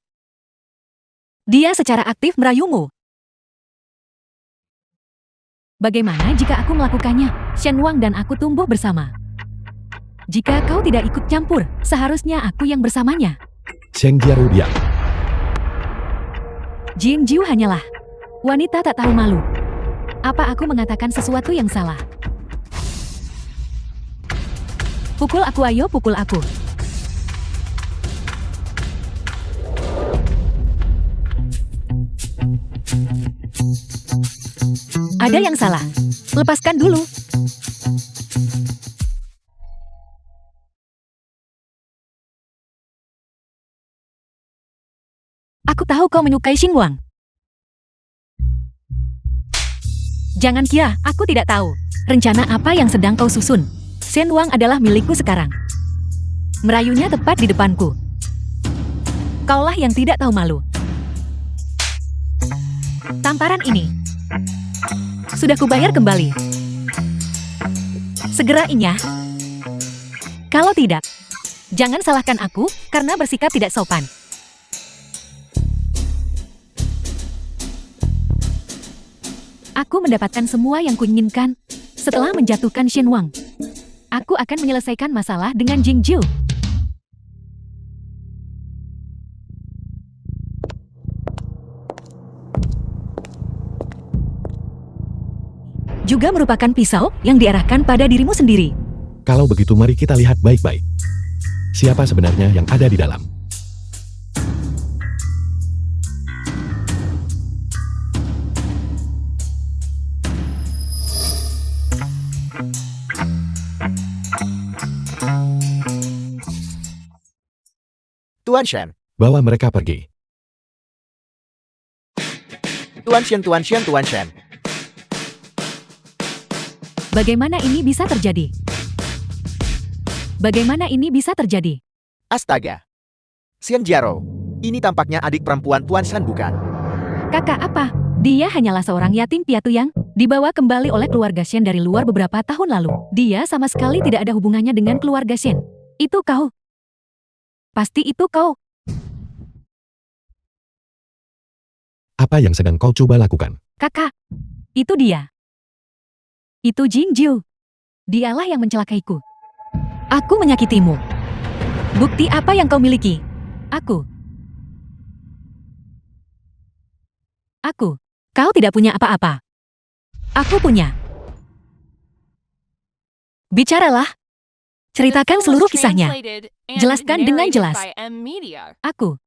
dia secara aktif merayumu. Bagaimana jika aku melakukannya? Shen Wang dan aku tumbuh bersama. Jika kau tidak ikut campur, seharusnya aku yang bersamanya. Zheng Jiaru diam. Jingjiu hanyalah wanita tak tahu malu. Apa aku mengatakan sesuatu yang salah? Pukul aku, ayo pukul aku. Ada yang salah. Lepaskan dulu. Aku tahu kau menyukai Xinguang. Jangan kira aku tidak tahu rencana apa yang sedang kau susun. Shen Wang adalah milikku sekarang. Merayunya tepat di depanku. Kaulah yang tidak tahu malu. Tamparan ini sudah kubayar kembali. Segera inyah. Kalau tidak, jangan salahkan aku karena bersikap tidak sopan. Aku mendapatkan semua yang kuinginkan setelah menjatuhkan Shen Wang. Aku akan menyelesaikan masalah dengan Jingjiu. Juga merupakan pisau yang diarahkan pada dirimu sendiri. Kalau begitu mari kita lihat baik-baik. Siapa sebenarnya yang ada di dalam? Tuan Shen, Bawa mereka pergi. Tuan Shen, Tuan Shen, Tuan Shen. Bagaimana ini bisa terjadi? Bagaimana ini bisa terjadi? Astaga. Shen Jiaro. Ini tampaknya adik perempuan Tuan Shan bukan? Kakak apa? Dia hanyalah seorang yatim piatu yang dibawa kembali oleh keluarga Shen dari luar beberapa tahun lalu. Dia sama sekali tidak ada hubungannya dengan keluarga Shen. Itu kau. Pasti itu kau. Apa yang sedang kau coba lakukan? Kakak. Itu dia. Itu Jingjiu. Dialah yang mencelakaiku. Aku menyakitimu. Bukti apa yang kau miliki? Aku. Kau tidak punya apa-apa. Aku punya. Bicaralah. Ceritakan seluruh kisahnya. Jelaskan dengan jelas. Aku.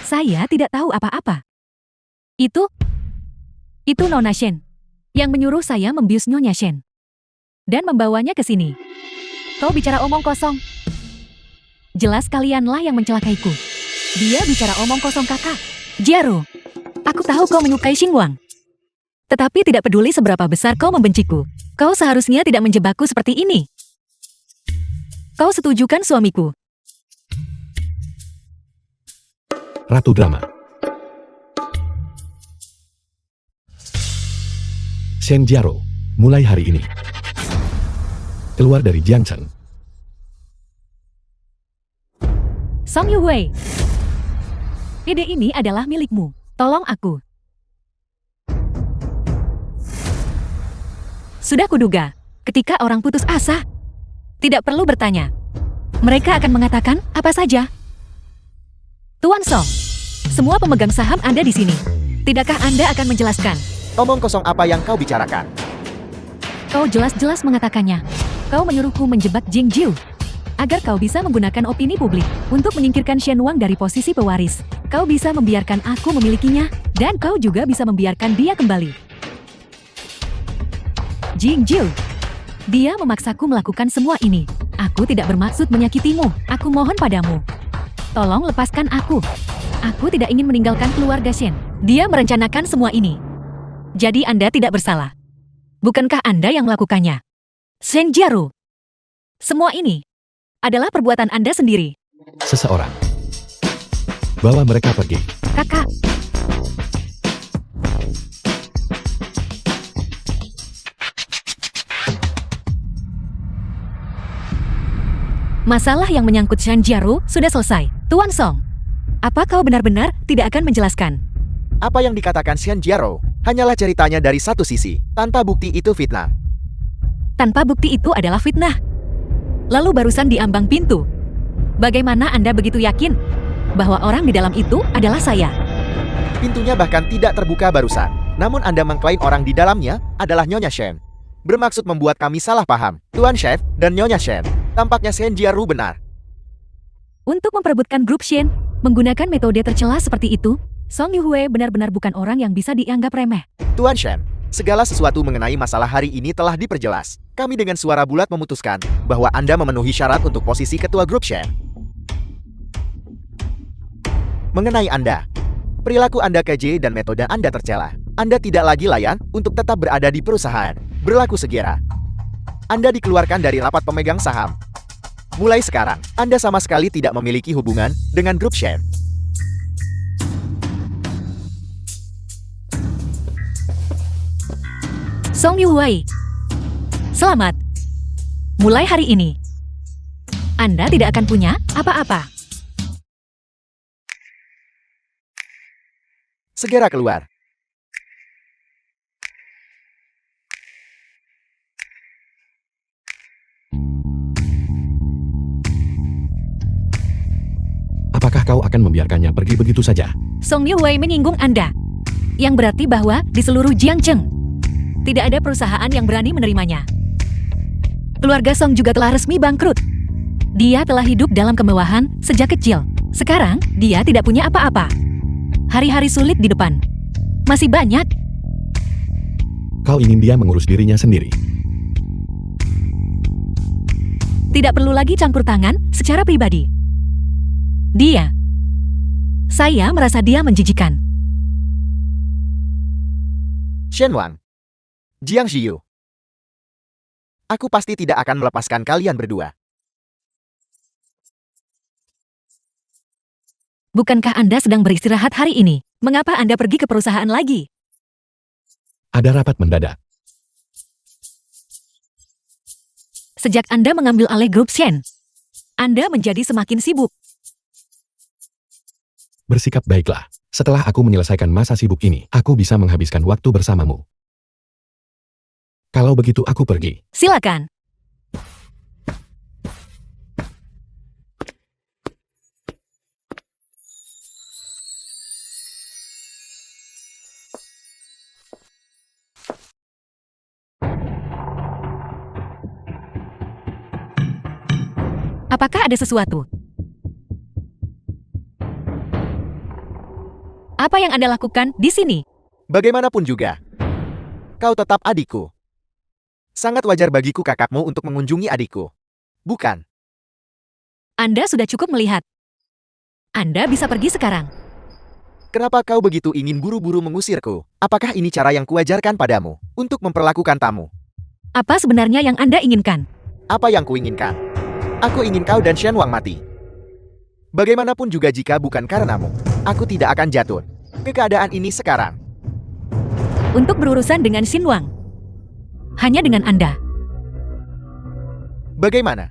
Saya tidak tahu apa-apa. Itu Nona Shen yang menyuruh saya membius Nyonya Shen dan membawanya ke sini. Kau bicara omong kosong. Jelas kalianlah yang mencelakaiku. Dia bicara omong kosong, kakak. Jiaro, aku tahu kau menyukai Xinguang. Tetapi tidak peduli seberapa besar kau membenciku, kau seharusnya tidak menjebakku seperti ini. Kau setujukan suamiku? Ratu Drama. Shen Jiaro, mulai hari ini. Keluar dari Jiangchen. Song Yuhui. Ide ini adalah milikmu. Tolong aku. Sudah kuduga, ketika orang putus asa, tidak perlu bertanya. Mereka akan mengatakan apa saja. Tuan Song, semua pemegang saham Anda di sini. Tidakkah Anda akan menjelaskan? Omong kosong apa yang kau bicarakan? Kau jelas-jelas mengatakannya. Kau menyuruhku menjebak Jingjiu agar kau bisa menggunakan opini publik untuk menyingkirkan Shen Wang dari posisi pewaris. Kau bisa membiarkan aku memilikinya, dan kau juga bisa membiarkan dia kembali. Jingjiu, dia memaksaku melakukan semua ini. Aku tidak bermaksud menyakitimu. Aku mohon padamu. Tolong lepaskan aku. Aku tidak ingin meninggalkan keluarga Shen. Dia merencanakan semua ini. Jadi Anda tidak bersalah. Bukankah Anda yang melakukannya? Shen Jiaro. Semua ini adalah perbuatan Anda sendiri. Seseorang. Bawa mereka pergi. Kakak. Masalah yang menyangkut Shen Jiaro sudah selesai. Tuan Song, apa kau benar-benar tidak akan menjelaskan? Apa yang dikatakan Shen Jiaro hanyalah ceritanya dari satu sisi. Tanpa bukti itu fitnah. Tanpa bukti itu adalah fitnah. Lalu barusan di ambang pintu. Bagaimana Anda begitu yakin bahwa orang di dalam itu adalah saya? Pintunya bahkan tidak terbuka barusan. Namun Anda mengklaim orang di dalamnya adalah Nyonya Shen. Bermaksud membuat kami salah paham. Tuan Chef dan Nyonya Shen. Tampaknya Shen Jiaro benar. Untuk memperebutkan grup Shen, menggunakan metode tercela seperti itu, Song Yuhui benar-benar bukan orang yang bisa dianggap remeh. Tuan Shen, segala sesuatu mengenai masalah hari ini telah diperjelas. Kami dengan suara bulat memutuskan bahwa Anda memenuhi syarat untuk posisi ketua grup Shen. Mengenai Anda, perilaku Anda keji dan metode Anda tercela. Anda tidak lagi layak untuk tetap berada di perusahaan. Berlaku segera. Anda dikeluarkan dari rapat pemegang saham. Mulai sekarang, Anda sama sekali tidak memiliki hubungan dengan grup Shen. Song Yuhui, selamat. Mulai hari ini, Anda tidak akan punya apa-apa. Segera keluar. Apakah kau akan membiarkannya pergi begitu saja? Song Yuhui menyinggung Anda, yang berarti bahwa di seluruh Jiangcheng, tidak ada perusahaan yang berani menerimanya. Keluarga Song juga telah resmi bangkrut. Dia telah hidup dalam kemewahan sejak kecil. Sekarang, dia tidak punya apa-apa. Hari-hari sulit di depan. Masih banyak. Kau ingin dia mengurus dirinya sendiri. Tidak perlu lagi campur tangan secara pribadi. Dia Saya merasa dia menjijikan. Shenwang. Jiang Xiyu. Aku pasti tidak akan melepaskan kalian berdua. Bukankah Anda sedang beristirahat hari ini? Mengapa Anda pergi ke perusahaan lagi? Ada rapat mendadak. Sejak Anda mengambil alih grup Shen, Anda menjadi semakin sibuk. Bersikap baiklah. Setelah aku menyelesaikan masa sibuk ini, aku bisa menghabiskan waktu bersamamu. Kalau begitu aku pergi. Silakan. Apakah ada sesuatu? Apa yang Anda lakukan di sini? Bagaimanapun juga, kau tetap adikku. Sangat wajar bagiku kakakmu untuk mengunjungi adikku. Bukan? Anda sudah cukup melihat. Anda bisa pergi sekarang. Kenapa kau begitu ingin buru-buru mengusirku? Apakah ini cara yang kuajarkan padamu untuk memperlakukan tamu? Apa sebenarnya yang Anda inginkan? Apa yang kuinginkan? Aku ingin kau dan Shenwang mati. Bagaimanapun juga jika bukan karenamu, aku tidak akan jatuh ke keadaan ini sekarang. Untuk berurusan dengan Shenwang. Hanya dengan Anda. Bagaimana?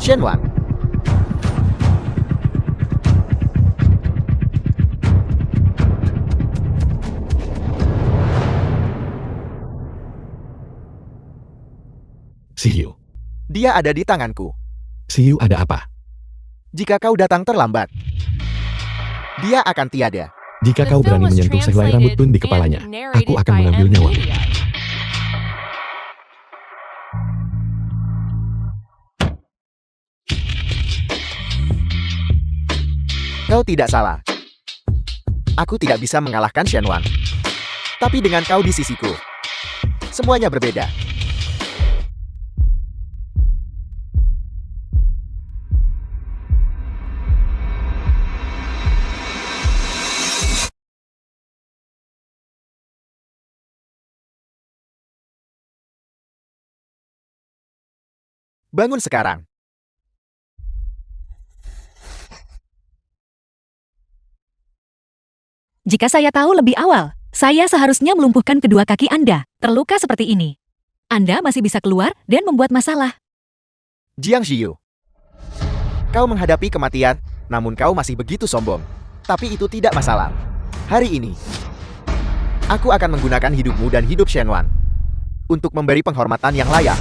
Shenwang. Xiyu. Dia ada di tanganku. Xiyu ada apa? Jika kau datang terlambat, dia akan tiada. Jika The kau film berani was menyentuh sehelai rambut pun di translated kepalanya, and narrated aku akan by mengambil M nyawamu. Media. Kau tidak salah. Aku tidak bisa mengalahkan Shenwang. Tapi dengan kau di sisiku, semuanya berbeda. Bangun sekarang. Jika saya tahu lebih awal, saya seharusnya melumpuhkan kedua kaki Anda, terluka seperti ini. Anda masih bisa keluar dan membuat masalah. Jiang Xiyu. Kau menghadapi kematian, namun kau masih begitu sombong. Tapi itu tidak masalah. Hari ini, aku akan menggunakan hidupmu dan hidup Shenwang untuk memberi penghormatan yang layak.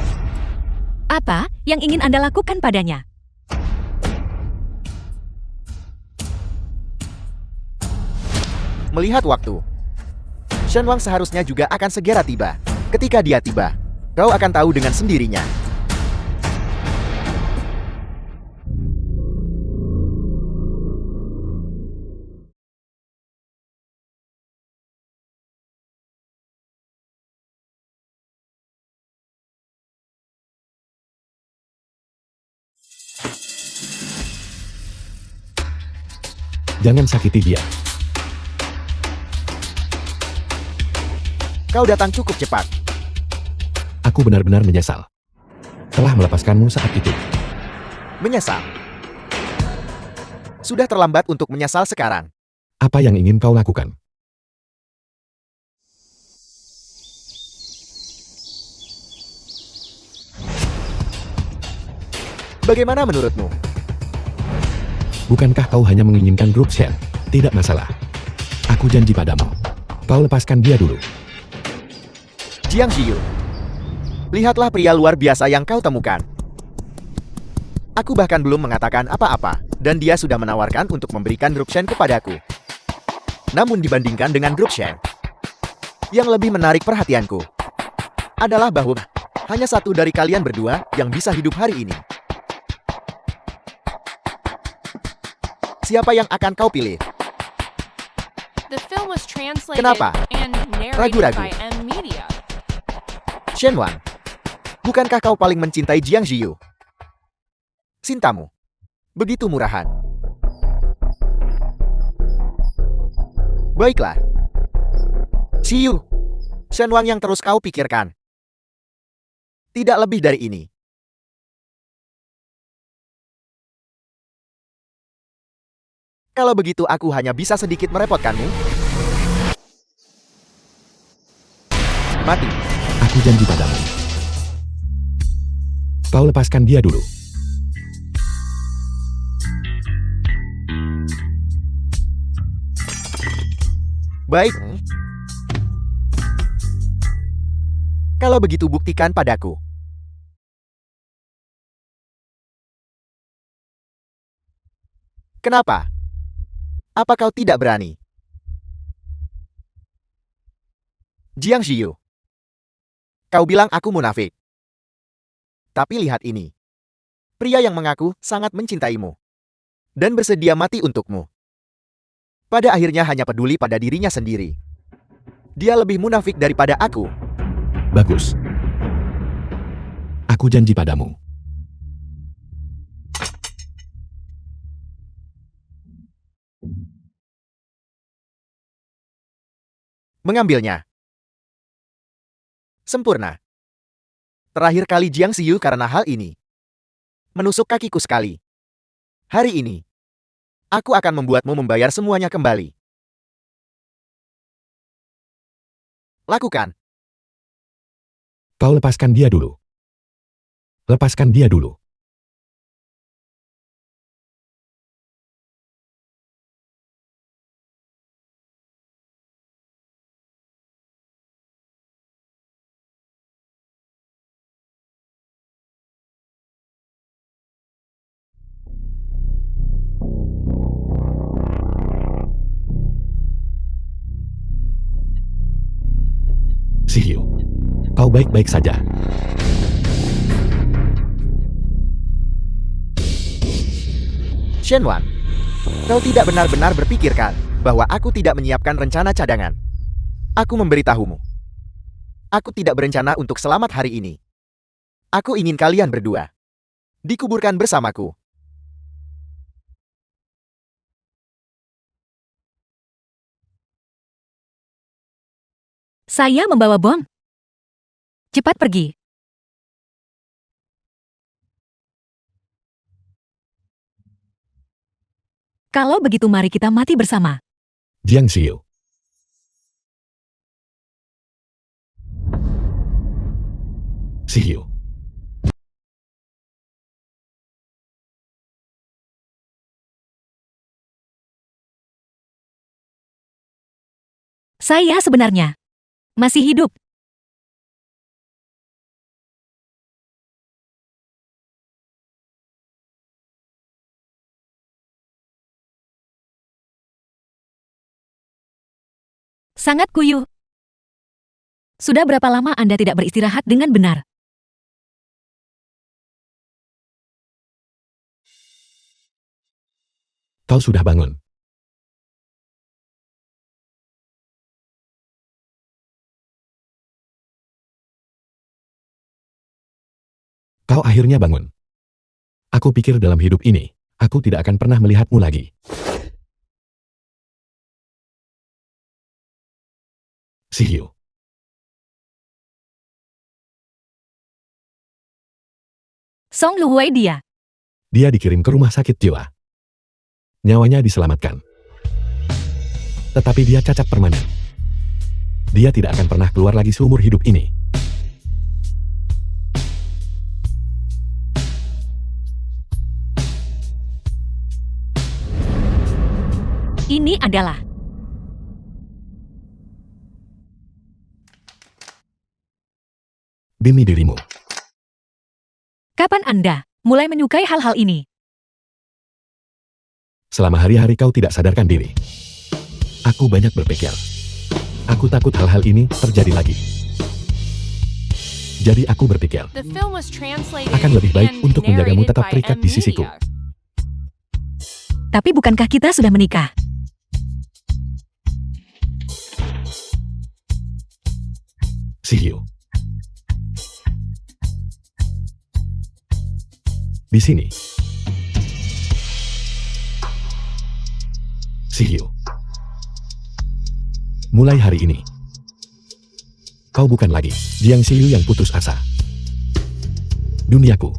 Apa yang ingin Anda lakukan padanya? Melihat waktu, Shenwang seharusnya juga akan segera tiba. Ketika dia tiba, kau akan tahu dengan sendirinya. Jangan sakiti dia. Kau datang cukup cepat. Aku benar-benar menyesal. Telah melepaskanmu saat itu. Menyesal. Sudah terlambat untuk menyesal sekarang. Apa yang ingin kau lakukan? Bagaimana menurutmu? Bukankah kau hanya menginginkan grup Shen? Tidak masalah. Aku janji padamu. Kau lepaskan dia dulu. Jiang Xiyu. Lihatlah pria luar biasa yang kau temukan. Aku bahkan belum mengatakan apa-apa, dan dia sudah menawarkan untuk memberikan grup Shen kepadaku. Namun dibandingkan dengan grup Shen, yang lebih menarik perhatianku adalah bahwa hanya satu dari kalian berdua yang bisa hidup hari ini. Siapa yang akan kau pilih? The film was translated Kenapa? and narrated Ragu-ragu. by M Media. Shenwan, bukankah kau paling mencintai Jiang Ziyu? Cintamu begitu murahan. Baiklah. Ziyu, Shenwan yang terus kau pikirkan. Tidak lebih dari ini. Kalau begitu aku hanya bisa sedikit merepotkanmu. Mati. Aku janji padamu. Kau lepaskan dia dulu. Baik. Kalau begitu buktikan padaku. Kenapa? Apa kau tidak berani? Jiang Ziyu, kau bilang aku munafik. Tapi lihat ini. Pria yang mengaku sangat mencintaimu. Dan bersedia mati untukmu. Pada akhirnya hanya peduli pada dirinya sendiri. Dia lebih munafik daripada aku. Bagus. Aku janji padamu. Mengambilnya. Sempurna. Terakhir kali Jiang Ziyu karena hal ini. Menusuk kakiku sekali. Hari ini, aku akan membuatmu membayar semuanya kembali. Lakukan. Kau lepaskan dia dulu. Lepaskan dia dulu. Ziyu, kau baik-baik saja. Shenwan, kau tidak benar-benar berpikirkan bahwa aku tidak menyiapkan rencana cadangan. Aku memberitahumu. Aku tidak berencana untuk selamat hari ini. Aku ingin kalian berdua dikuburkan bersamaku. Saya membawa bom. Cepat pergi. Kalau begitu mari kita mati bersama. Jiang Ziyu. Ziyu. Saya sebenarnya masih hidup. Sangat kuyuh. Sudah berapa lama Anda tidak beristirahat dengan benar? Kau sudah bangun. Kau akhirnya bangun. Aku pikir dalam hidup ini, aku tidak akan pernah melihatmu lagi. Ziyu. Song Luwei dia. Dia dikirim ke rumah sakit jiwa. Nyawanya diselamatkan. Tetapi dia cacat permanen. Dia tidak akan pernah keluar lagi seumur hidup ini. Ini adalah Demi dirimu. kapan Anda mulai menyukai hal-hal ini? Selama hari-hari kau tidak sadarkan diri. Aku banyak berpikir. Aku takut hal-hal ini terjadi lagi. Jadi aku berpikir, The film was translated akan lebih baik and untuk menjagamu narrated tetap by terikat M di sisiku. Media. Tapi bukankah kita sudah menikah? Shihyu. Di sini. Shihyu. Mulai hari ini, kau bukan lagi Jiang Shihyu yang putus asa. Duniaku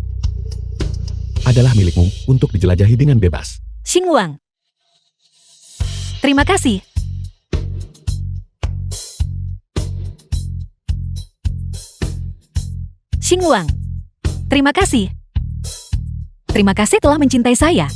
adalah milikmu untuk dijelajahi dengan bebas. Xingwang. Terima kasih. Xingwang. Terima kasih. Terima kasih telah mencintai saya.